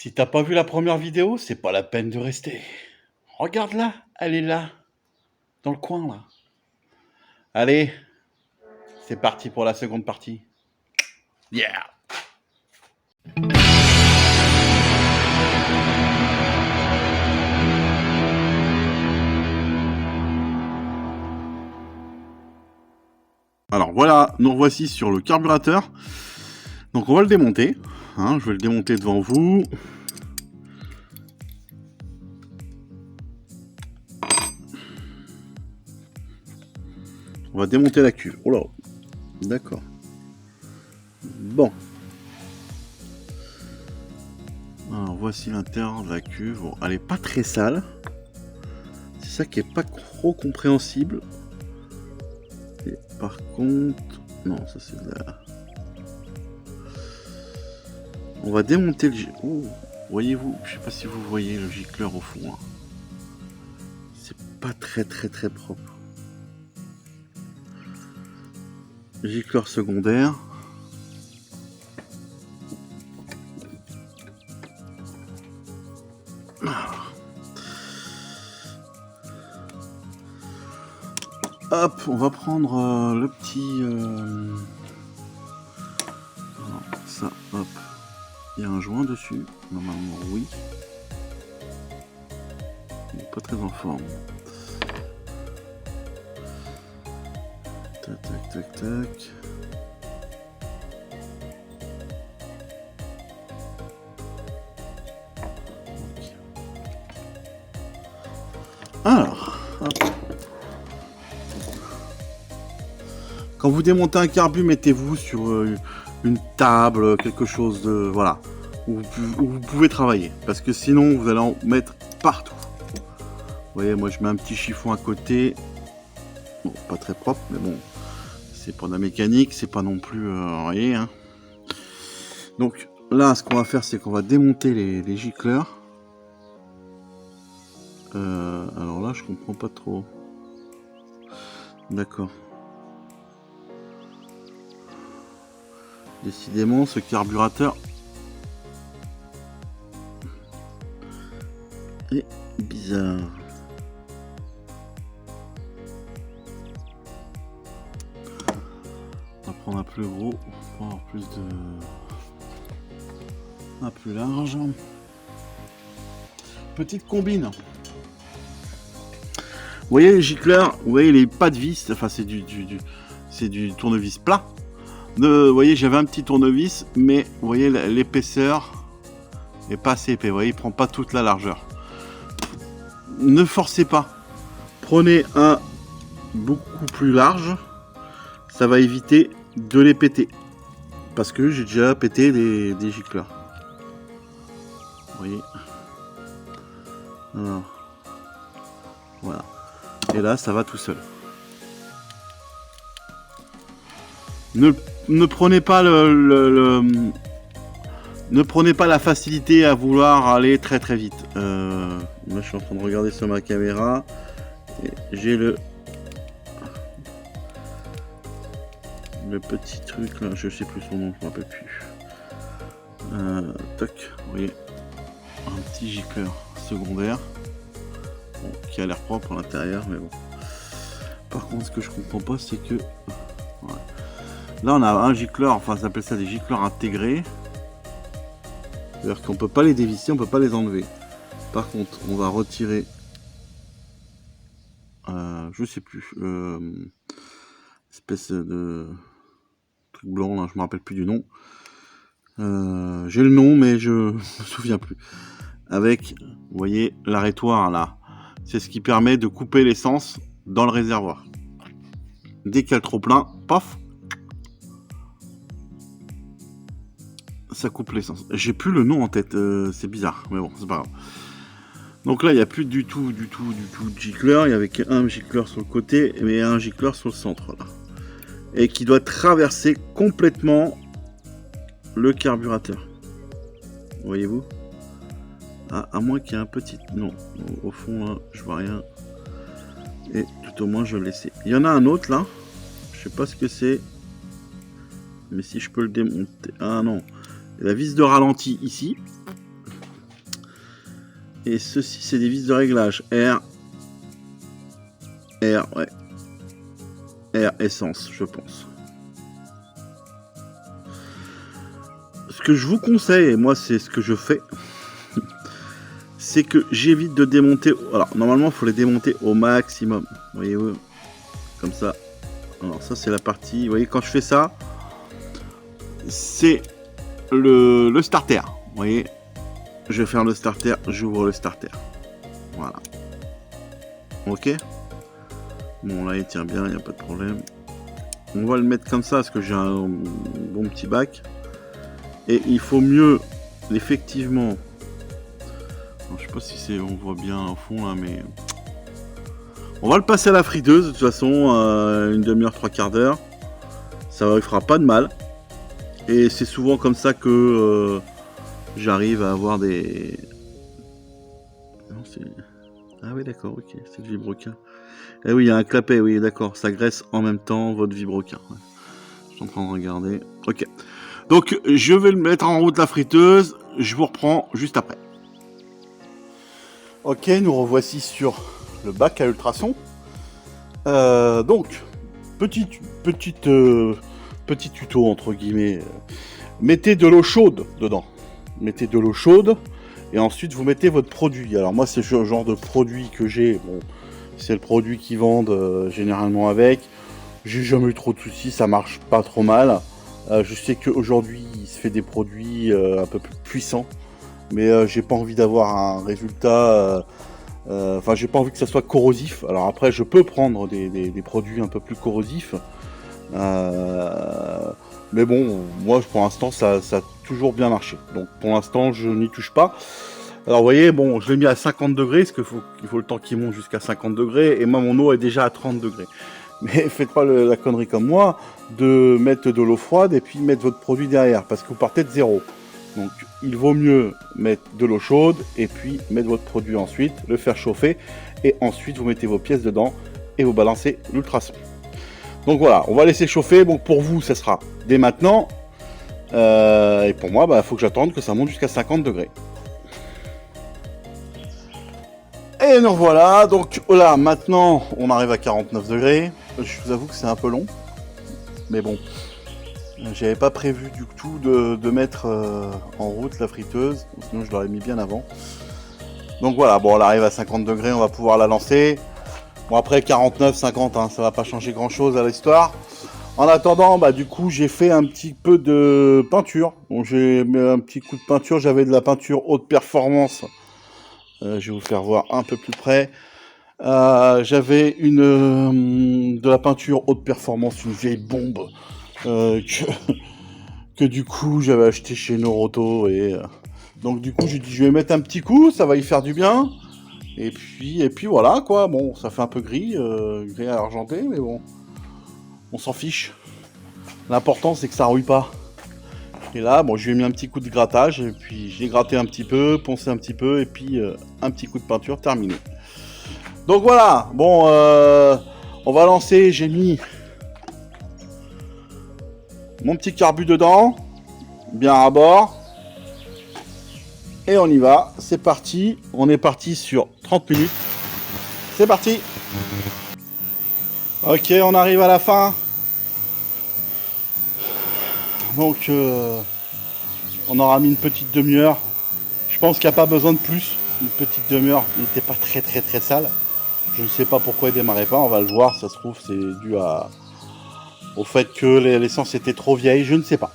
Si t'as pas vu la première vidéo, c'est pas la peine de rester. Regarde-la, elle est là, dans le coin là. Allez, c'est parti pour la seconde partie. Yeah! Alors voilà, nous revoici sur le carburateur. Donc on va le démonter. Je vais le démonter devant vous. On va démonter la cuve. Oh là, d'accord. Bon. Alors voici l'intérieur de la cuve. Bon, elle est pas très sale. C'est ça qui est pas trop compréhensible. Et par contre, non, ça c'est de la... On va démonter le... Oh, voyez-vous, je sais pas si vous voyez le gicleur au fond. C'est pas très propre. Gicleur secondaire. Hop, on va prendre le petit... Alors, ça, hop. Il y a un joint dessus. Normalement, oui. Il n'est pas très en forme. Tac, tac, tac, tac. Alors, hop. Quand vous démontez un carbu, mettez-vous sur une table, quelque chose de... Voilà. Où vous pouvez travailler. Parce que sinon, vous allez en mettre partout. Vous voyez, moi, je mets un petit chiffon à côté. Bon, pas très propre, mais bon. C'est pas de la mécanique, c'est pas non plus... rien. Hein. Donc, là, ce qu'on va faire, c'est qu'on va démonter les gicleurs. Alors là, je comprends pas trop. D'accord. Décidément, ce carburateur est bizarre. On va prendre un plus gros pour avoir plus de... un plus large. Petite combine. Vous voyez les gicleurs, vous voyez les pas de vis, enfin c'est du tournevis plat. Vous voyez, j'avais un petit tournevis, mais vous voyez l'épaisseur est pas assez épais. Vous voyez, il prend pas toute la largeur. Ne forcez pas. Prenez un beaucoup plus large. Ça va éviter de les péter. Parce que j'ai déjà pété des gicleurs. Vous voyez. Alors, voilà. Et là, ça va tout seul. Ne prenez pas ne prenez pas la facilité à vouloir aller très vite. Là, je suis en train de regarder sur ma caméra. J'ai le petit truc là, je sais plus son nom, je me rappelle plus. Toc, vous voyez, un petit gicleur secondaire, bon, qui a l'air propre à l'intérieur, mais bon. Par contre, ce que je comprends pas, c'est que ouais. Là, on a un gicleur, enfin, ça s'appelle ça des gicleurs intégrés. C'est-à-dire qu'on peut pas les dévisser, on peut pas les enlever. Par contre, on va retirer, je sais plus, espèce de truc blanc là, je me rappelle plus du nom. J'ai le nom, mais je me souviens plus. Avec, vous voyez, l'arrêtoir là, c'est ce qui permet de couper l'essence dans le réservoir. Dès qu'il y a le trop plein, paf, ça coupe l'essence. J'ai plus le nom en tête, c'est bizarre, mais bon, c'est pas grave. Donc là, il n'y a plus du tout de gicleur. Il y avait qu'un gicleur sur le côté, mais un gicleur sur le centre là, et qui doit traverser complètement le carburateur. Voyez-vous? À moins qu'il y ait un petit... Non, au fond là, je vois rien. Et tout au moins je vais le laisser. Il y en a un autre là. Je sais pas ce que c'est. Mais si je peux le démonter... Ah non. La vis de ralenti ici. Et ceci, c'est des vis de réglage. R, ouais. R, essence, je pense. Ce que je vous conseille, et moi, c'est ce que je fais, c'est que j'évite de démonter. Alors, normalement, il faut les démonter au maximum. Vous voyez, comme ça. Alors, ça, c'est la partie. Vous voyez, quand je fais ça, c'est le starter. Vous voyez, je vais faire le starter, j'ouvre le starter. Voilà. Ok. Bon, là, il tient bien, il n'y a pas de problème. On va le mettre comme ça parce que j'ai un bon petit bac. Et il faut mieux, effectivement. Alors, je sais pas si on voit bien au fond là, mais on va le passer à la friteuse de toute façon, une demi-heure, trois quarts d'heure. Ça ne fera pas de mal. Et c'est souvent comme ça que j'arrive à avoir des. Non, ah oui, d'accord, ok, c'est le vibroquin. Eh oui, il y a un clapet, oui, d'accord, ça graisse en même temps votre vibroquin. Ouais. Je suis en train de regarder. Ok. Donc, je vais le mettre en route la friteuse. Je vous reprends juste après. Ok, nous revoici sur le bac à ultrasons. Donc, petit tuto entre guillemets. Mettez de l'eau chaude dedans. Mettez de l'eau chaude et ensuite vous mettez votre produit. Alors moi, c'est ce genre de produit que j'ai. Bon, c'est le produit qu'ils vendent généralement avec. J'ai jamais eu trop de soucis, ça marche pas trop mal. Je sais qu'aujourd'hui, il se fait des produits un peu plus puissants, mais j'ai pas envie d'avoir un résultat. Enfin, j'ai pas envie que ça soit corrosif. Alors après, je peux prendre des produits un peu plus corrosifs. Mais bon, moi pour l'instant ça a toujours bien marché. Donc pour l'instant je n'y touche pas. Alors vous voyez, bon, je l'ai mis à 50 degrés, parce qu'il faut le temps qu'il monte jusqu'à 50 degrés, et moi mon eau est déjà à 30 degrés. Mais faites pas la connerie comme moi, de mettre de l'eau froide et puis mettre votre produit derrière, parce que vous partez de zéro. Donc il vaut mieux mettre de l'eau chaude, et puis mettre votre produit ensuite, le faire chauffer, et ensuite vous mettez vos pièces dedans, et vous balancez l'ultrason. Donc voilà, on va laisser chauffer. Donc pour vous, ça sera dès maintenant. Et pour moi, il faut que j'attende que ça monte jusqu'à 50 degrés. Et nous voilà. Donc là, maintenant, on arrive à 49 degrés. Je vous avoue que c'est un peu long. Mais bon, j'avais pas prévu du tout de mettre en route la friteuse. Sinon, je l'aurais mis bien avant. Donc voilà, bon, on arrive à 50 degrés. On va pouvoir la lancer. Bon, après 49, 50, hein, ça va pas changer grand chose à l'histoire. En attendant, du coup, j'ai fait un petit peu de peinture. Donc, j'ai mis un petit coup de peinture. J'avais de la peinture haute performance. Je vais vous faire voir un peu plus près. J'avais de la peinture haute performance, une vieille bombe que du coup, j'avais acheté chez Noroto. Et donc, du coup, j'ai dit, je vais mettre un petit coup, ça va y faire du bien. Et puis voilà, quoi. Bon, ça fait un peu gris argenté, mais bon, on s'en fiche. L'important, c'est que ça rouille pas. Et là, bon, je lui ai mis un petit coup de grattage, et puis j'ai gratté un petit peu, poncé un petit peu, et puis un petit coup de peinture, terminé. Donc voilà, bon, on va lancer, j'ai mis mon petit carbu dedans, bien à bord. Et on y va, c'est parti, on est parti sur 30 minutes. C'est parti. Ok, on arrive à la fin. Donc, on aura mis une petite demi-heure. Je pense qu'il n'y a pas besoin de plus. Une petite demi-heure, il n'était pas très sale. Je ne sais pas pourquoi il démarrait pas, on va le voir. Ça se trouve, c'est dû au fait que l'essence était trop vieille, je ne sais pas.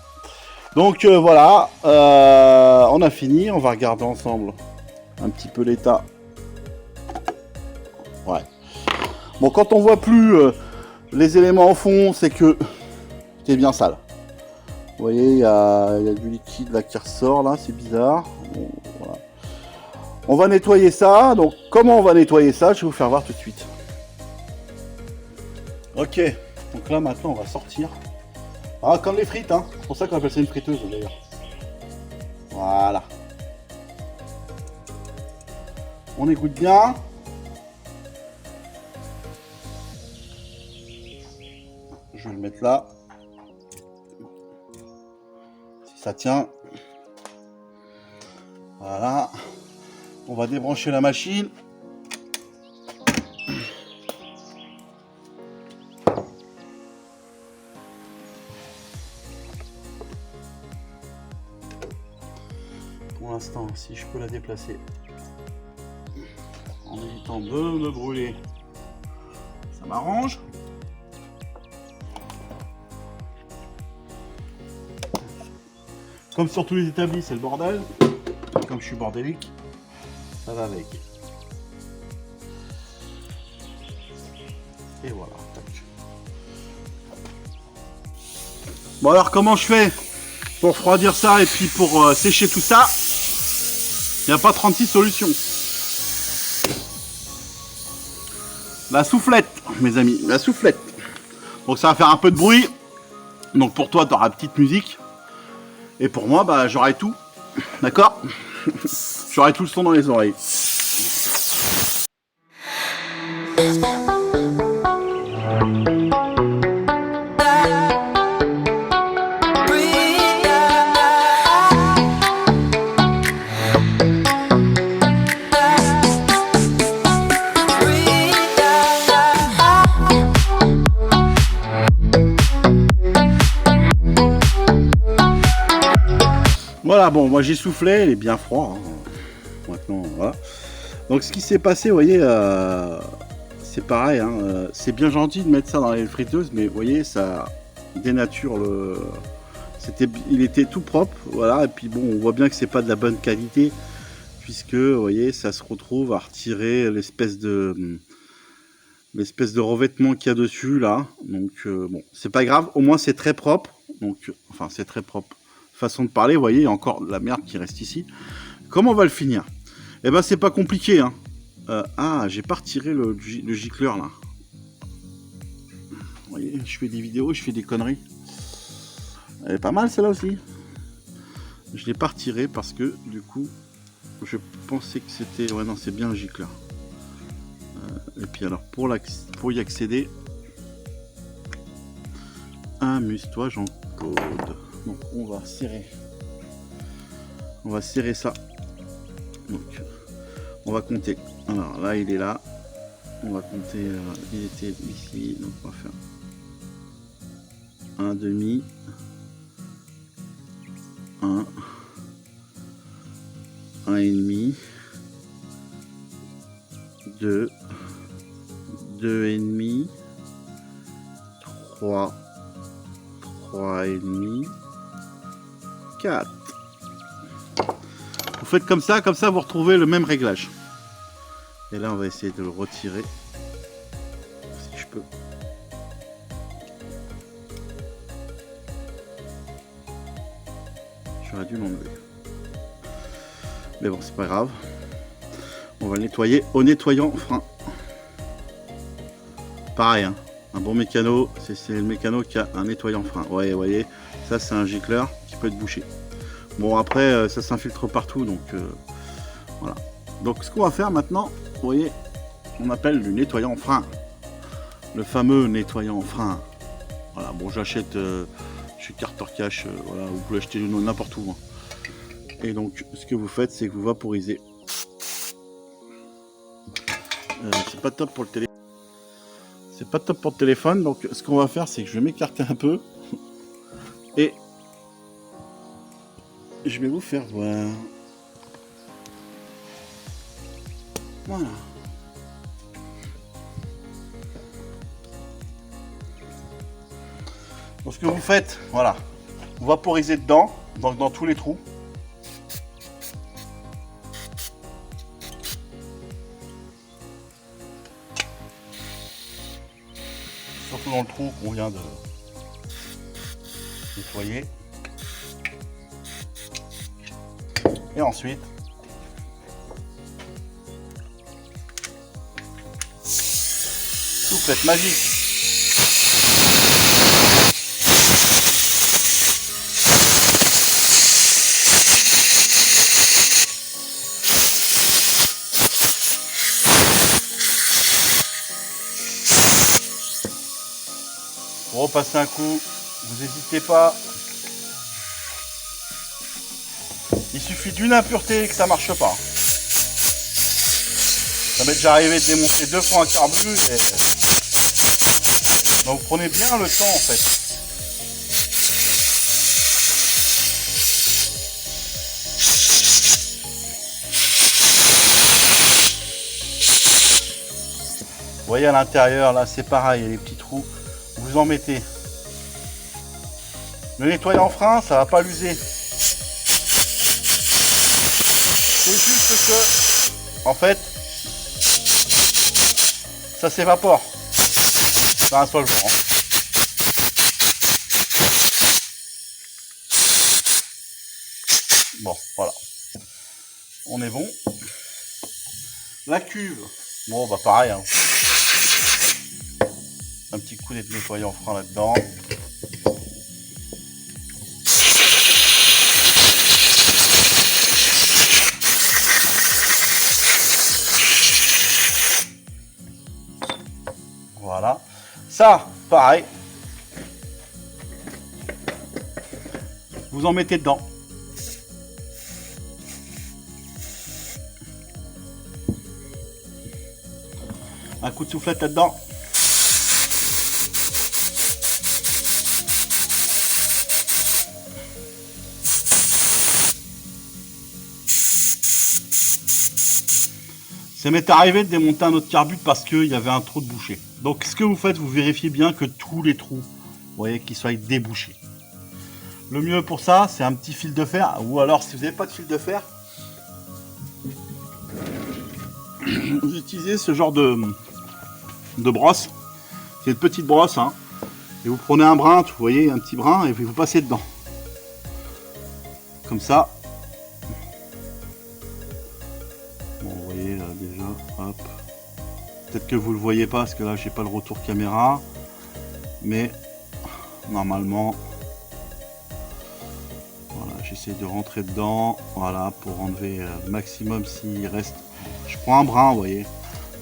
Donc voilà, on a fini. On va regarder ensemble un petit peu l'état. Ouais. Bon, quand on voit plus les éléments au fond, c'est que c'est bien sale. Vous voyez, il y a du liquide là qui ressort, là, c'est bizarre. Bon, voilà. On va nettoyer ça. Donc, comment on va nettoyer ça, je vais vous faire voir tout de suite. Ok, donc là, maintenant, on va sortir. Ah, comme les frites, hein. C'est pour ça qu'on appelle ça une friteuse, d'ailleurs. Voilà. On égoutte bien. Je vais le mettre là. Si ça tient. Voilà. On va débrancher la machine. Pour l'instant, si je peux la déplacer en évitant de me brûler, ça m'arrange. Comme sur tous les établis, c'est le bordel. Comme je suis bordélique, ça va avec. Et voilà. Bon alors, comment je fais pour refroidir ça et puis pour sécher tout ça? Il n'y a pas 36 solutions. La soufflette, mes amis, la soufflette. Donc ça va faire un peu de bruit. Donc pour toi, tu auras petite musique. Et pour moi, bah, j'aurai tout. D'accord? J'aurai tout le son dans les oreilles. Voilà, bon, moi j'ai soufflé, il est bien froid. Hein. Maintenant, voilà. Donc ce qui s'est passé, vous voyez, c'est pareil. Hein, c'est bien gentil de mettre ça dans les friteuses, mais vous voyez, ça dénature le. Il était tout propre, voilà. Et puis bon, on voit bien que c'est pas de la bonne qualité, puisque vous voyez, ça se retrouve à retirer l'espèce de revêtement qu'il y a dessus là. Donc bon, c'est pas grave. Au moins c'est très propre. Donc, enfin, c'est très propre. Façon de parler, vous voyez, il y a encore de la merde qui reste ici. Comment on va le finir? Eh ben, c'est pas compliqué. Hein. Ah, j'ai pas retiré le gicleur là. Vous voyez, je fais des vidéos, je fais des conneries. Elle est pas mal celle-là aussi. Je l'ai pas retiré parce que du coup, je pensais que c'était. Ouais, non, c'est bien le gicleur. Et puis alors, pour y accéder, amuse-toi, Jean-Claude. Donc on va serrer ça. Donc on va compter. Alors là il est là. On va compter. Il était ici. Donc on va faire un demi, un et demi, deux et demi, trois et demi. 4. Vous faites comme ça vous retrouvez le même réglage. Et là on va essayer de le retirer si je peux. J'aurais dû l'enlever. Mais bon, c'est pas grave. On va le nettoyer au nettoyant frein. Pareil, hein. Un bon mécano, c'est le mécano qui a un nettoyant frein. Ouais, vous voyez, ça c'est un gicleur qui peut être bouché. Bon, après, ça s'infiltre partout, donc voilà. Donc, ce qu'on va faire maintenant, vous voyez, on appelle le nettoyant frein. Le fameux nettoyant frein. Voilà, bon, j'achète chez Carter Cash, voilà, vous pouvez acheter n'importe où. Hein. Et donc, ce que vous faites, c'est que vous vaporisez. C'est pas top pour le téléphone. C'est pas top pour le téléphone, donc ce qu'on va faire, c'est que je vais m'écarter un peu. Et je vais vous faire voir. Voilà. Donc ce que vous faites, voilà. Vous vaporisez dedans, donc dans tous les trous. Surtout dans le trou qu'on vient de nettoyer. Et ensuite, soufflette magique. Vous repassez un coup, vous n'hésitez pas. Il suffit d'une impureté que ça marche pas. Ça m'est déjà arrivé de démonter 2 fois un carbu. Et... donc vous prenez bien le temps en fait. Vous voyez à l'intérieur là c'est pareil, il y a les petits trous. Vous en mettez. Le nettoyant frein, ça va pas l'user. C'est juste que, en fait, ça s'évapore. C'est un solvant. Bon, voilà. On est bon. La cuve. Bon, bah pareil. Hein. Un petit coup de nettoyant frein là-dedans. Voilà. Ça, pareil. Vous en mettez dedans. Un coup de soufflette là-dedans. Ça m'est arrivé de démonter un autre carbute parce qu'il y avait un trou de bouché. Donc ce que vous faites, vous vérifiez bien que tous les trous, vous voyez, qu'ils soient débouchés. Le mieux pour ça, c'est un petit fil de fer. Ou alors si vous n'avez pas de fil de fer, vous utilisez ce genre de brosse. C'est une petite brosse. Hein, et vous prenez un brin, vous voyez, un petit brin, et puis vous passez dedans. Comme ça. Déjà, hop. Peut-être que vous le voyez pas parce que là j'ai pas le retour caméra, mais normalement, voilà, j'essaie de rentrer dedans, voilà, pour enlever maximum s'il reste. Je prends un brin, vous voyez,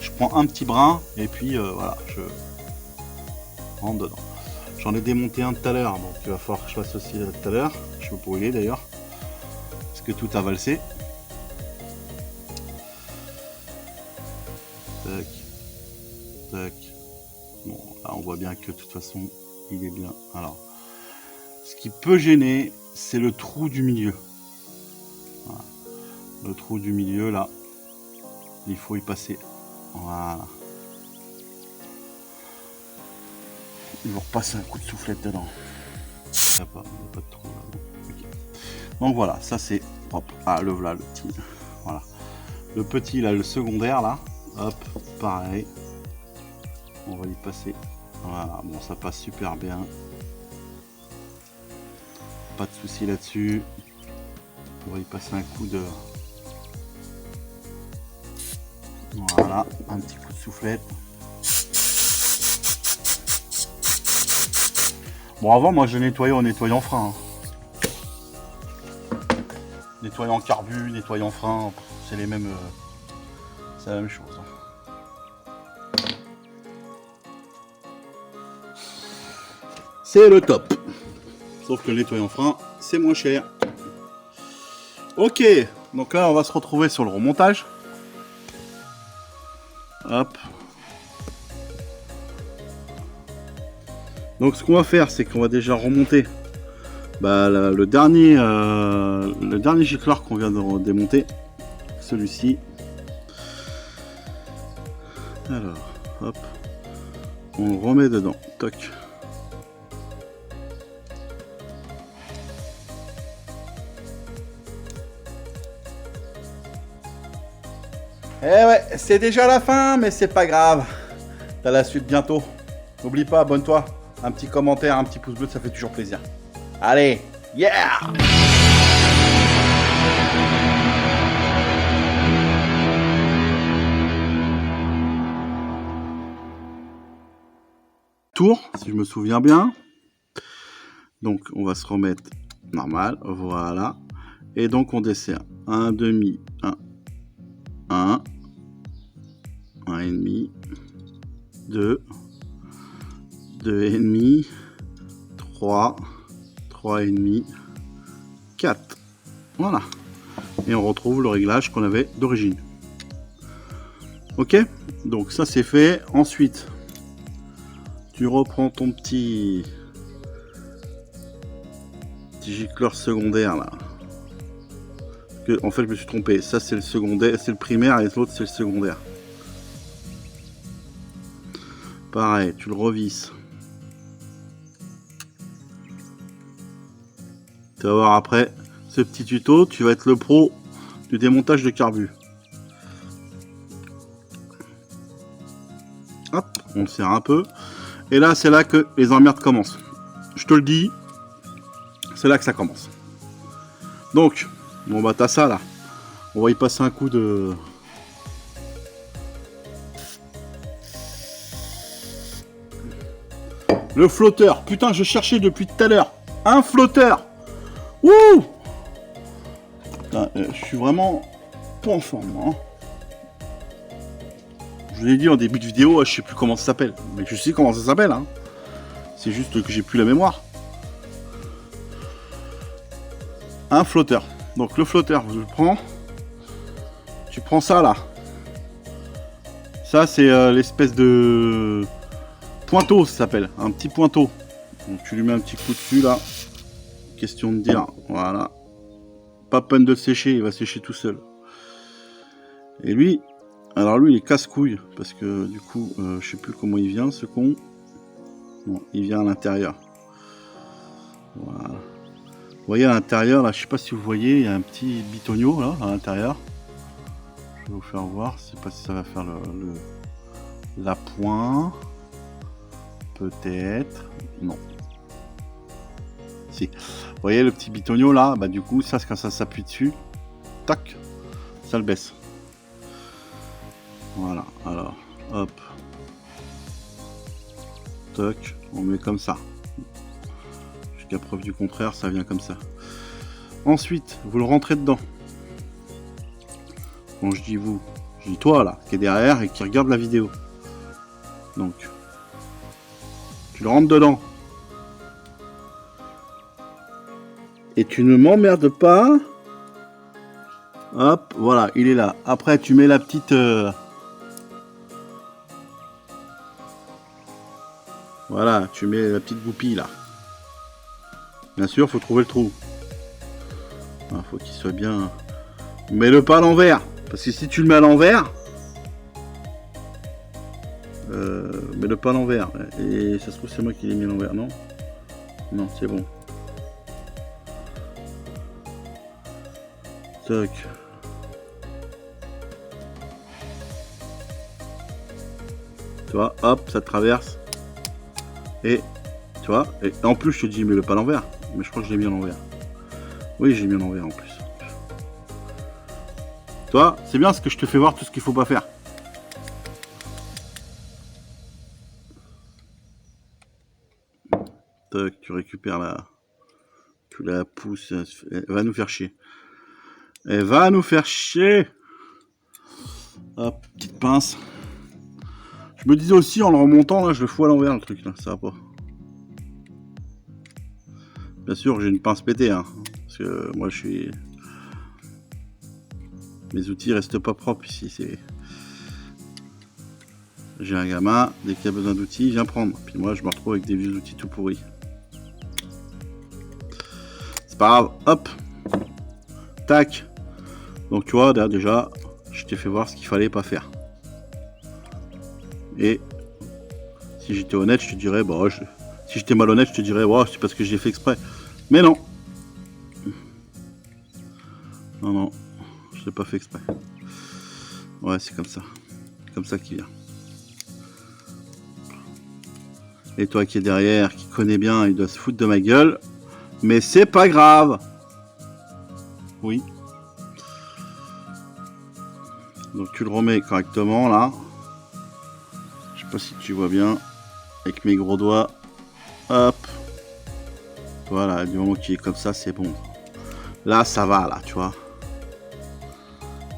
je prends un petit brin et puis voilà, je rentre dedans. J'en ai démonté un tout à l'heure, donc il va falloir que je fasse aussi tout à l'heure. Je vais brûler d'ailleurs, parce que tout a valsé. Tac, tac. Bon, là on voit bien que de toute façon il est bien. Alors, ce qui peut gêner, c'est le trou du milieu. Voilà. Le trou du milieu là, il faut y passer. Voilà. Il va repasser un coup de soufflette dedans. Il n'y a pas de trou là. Okay. Donc voilà, ça c'est propre. Ah, le voilà, le petit. Voilà. Le petit là, le secondaire là. Hop, pareil. On va y passer. Voilà, bon, ça passe super bien. Pas de souci là-dessus. On va y passer un coup de... voilà, un petit coup de soufflette. Bon, avant, moi, je nettoyais en nettoyant frein. Hein. Nettoyant carbu, nettoyant frein, c'est les mêmes... c'est la même chose. Hein. C'est le top. Sauf que le nettoyant frein, c'est moins cher. Ok, donc là, on va se retrouver sur le remontage. Hop. Donc ce qu'on va faire, c'est qu'on va déjà remonter le dernier gicleur qu'on vient de démonter. Celui-ci. Alors, hop. On le remet dedans. Toc. Eh ouais, c'est déjà la fin, mais c'est pas grave. T'as la suite bientôt. N'oublie pas, abonne-toi. Un petit commentaire, un petit pouce bleu, ça fait toujours plaisir. Allez, yeah! Tour, si je me souviens bien. Donc, on va se remettre normal. Voilà. Et donc, on dessert un demi, un et demi, 2 et demi, 3 et demi, 4. Voilà. Et on retrouve le réglage qu'on avait d'origine. Ok. Ok, donc ça c'est fait. Ensuite, tu reprends ton petit gicleur secondaire là. En fait, je me suis trompé. Ça c'est le secondaire, c'est le primaire et l'autre c'est le secondaire. Pareil, tu le revisses. Tu vas voir après ce petit tuto, tu vas être le pro du démontage de carbu. Hop, on le serre un peu. Et là, c'est là que les emmerdes commencent. Je te le dis, c'est là que ça commence. Donc, bon bah t'as ça là. On va y passer un coup de... Le flotteur. Putain, je cherchais depuis tout à l'heure. Un flotteur. Ouh! Putain, je suis vraiment pas en forme, hein. Je vous l'ai dit en début de vidéo, je sais plus comment ça s'appelle. Mais je sais comment ça s'appelle, hein. C'est juste que j'ai plus la mémoire. Un flotteur. Donc le flotteur, je le prends. Tu prends ça là. Ça c'est l'espèce de pointeau, ça s'appelle. Un petit pointeau. Donc tu lui mets un petit coup dessus là. Question de dire, voilà. Pas peine de le sécher, il va sécher tout seul. Et lui, alors lui il est casse-couille, parce que du coup, je sais plus comment il vient ce con. Bon, il vient à l'intérieur. Voilà. Vous voyez à l'intérieur, là, je sais pas si vous voyez, il y a un petit bitonio là, à l'intérieur. Je vais vous faire voir, je sais pas si ça va faire l'appoint. Peut-être. Non. Si. Vous voyez le petit bitonio là, bah du coup ça quand ça s'appuie dessus, tac, ça le baisse. Voilà, alors hop, toc, on met comme ça. Jusqu'à preuve du contraire, ça vient comme ça. Ensuite, vous le rentrez dedans. Quand je dis vous, je dis toi là, qui est derrière et qui regarde la vidéo. Donc, tu le rentres dedans. Et tu ne m'emmerdes pas. Hop, voilà, il est là. Après, tu mets la petite... Voilà, tu mets la petite goupille là. Bien sûr, faut trouver le trou. Il faut qu'il soit bien... Mets-le pas à l'envers. Parce que si tu le mets à l'envers... mets-le pas à l'envers. Et ça se trouve, c'est moi qui l'ai mis à l'envers, non? Non, c'est bon. Toc. Tu vois, hop, ça traverse. Et, tu vois, et en plus, je te dis, mets-le pas à l'envers. Mais je crois que je l'ai mis à l'envers. Oui, j'ai mis à l'envers en plus. Tu vois, c'est bien ce que je te fais voir tout ce qu'il faut pas faire. Toc, tu récupères la... Tu la pousses. Elle va nous faire chier. Elle va nous faire chier. Hop, petite pince. Je me disais aussi en le remontant, là, je le fous à l'envers le truc, là, ça va pas. Bien sûr, j'ai une pince pétée, hein, parce que moi je suis... Mes outils restent pas propres ici, c'est... J'ai un gamin, dès qu'il y a besoin d'outils, il vient prendre. Puis moi, je me retrouve avec des vieux outils tout pourris. C'est pas grave, hop. Tac. Donc tu vois, déjà, je t'ai fait voir ce qu'il fallait pas faire. Et si j'étais honnête, je te dirais, bah, si j'étais malhonnête, je te dirais, wow, c'est parce que j'ai fait exprès. Mais non. Non, non, je l'ai pas fait exprès. Ouais, c'est comme ça. Comme ça qu'il vient. Et toi qui est derrière, qui connais bien, il doit se foutre de ma gueule. Mais c'est pas grave. Oui. Donc tu le remets correctement là. Je sais pas si tu vois bien. Avec mes gros doigts. Hop. Voilà, du moment qu'il est comme ça, c'est bon. Là, ça va, là, tu vois.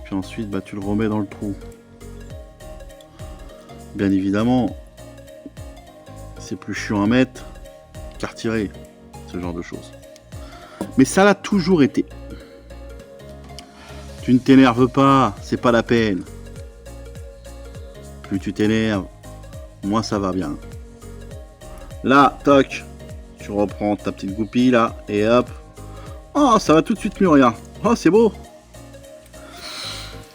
Puis ensuite, bah, tu le remets dans le trou. Bien évidemment, c'est plus chiant à mettre qu'à retirer. Ce genre de choses. Mais ça l'a toujours été. Tu ne t'énerves pas, c'est pas la peine. plus tu t'énerves, moins ça va bien. Là, toc, tu reprends ta petite goupille là, et hop. Oh, ça va tout de suite mieux, regarde. Oh, c'est beau.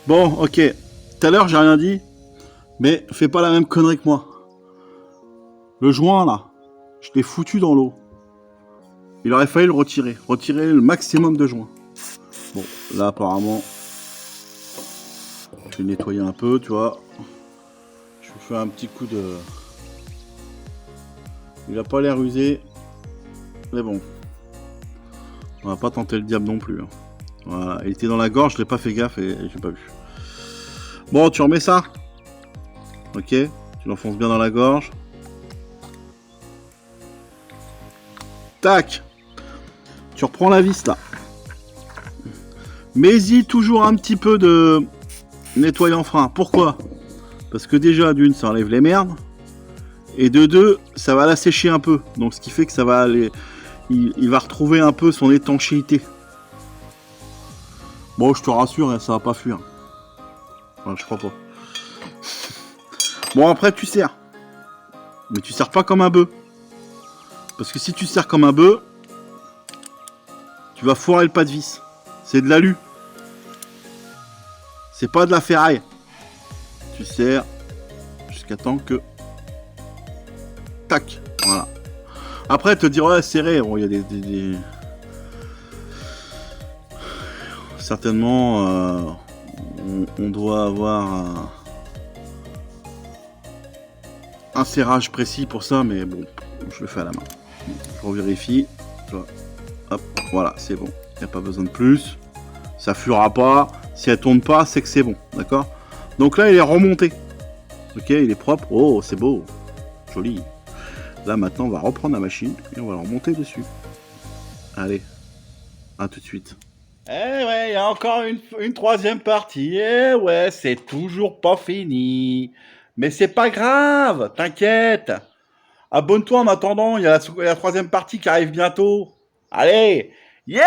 Bon, ok. Tout à l'heure, j'ai rien dit, mais fais pas la même connerie que moi. Le joint là, je l'ai foutu dans l'eau. Il aurait fallu le retirer. Retirer le maximum de joints. Bon, là apparemment, je vais nettoyer un peu, tu vois. Je fais un petit coup de... Il a pas l'air usé. Mais bon. On va pas tenter le diable non plus. Hein. Voilà, il était dans la gorge, je l'ai pas fait gaffe et j'ai pas vu. Bon, tu remets ça. Ok, tu l'enfonces bien dans la gorge. Tac. Tu reprends la vis là. Mais-y toujours un petit peu de nettoyant frein. Pourquoi? Parce que déjà, d'une, ça enlève les merdes. Et de deux, ça va l'assécher un peu. Donc ce qui fait que ça va aller... Il va retrouver un peu son étanchéité. Bon, je te rassure, hein, ça va pas fuir. Enfin, je crois pas. Bon, après, tu serres. Mais tu serres pas comme un bœuf. Parce que si tu serres comme un bœuf, tu vas foirer le pas de vis. C'est de l'alu. C'est pas de la ferraille. Tu serres jusqu'à temps que... Tac, voilà. Après, te dire, ouais, serré. Bon, il y a des... Certainement, on doit avoir un serrage précis pour ça, mais bon, je le fais à la main. Je revérifie. Hop, voilà, c'est bon. Il n'y a pas besoin de plus. Ça fuira pas. Si elle tourne pas, c'est que c'est bon, d'accord? Donc là, il est remonté. Ok, il est propre. Oh, c'est beau. Joli. Là, maintenant, on va reprendre la machine et on va la remonter dessus. Allez, à tout de suite. Eh ouais, il y a encore une troisième partie. Eh ouais, c'est toujours pas fini. Mais c'est pas grave, t'inquiète. Abonne-toi en attendant, il y a la troisième partie qui arrive bientôt. Allez, yeah!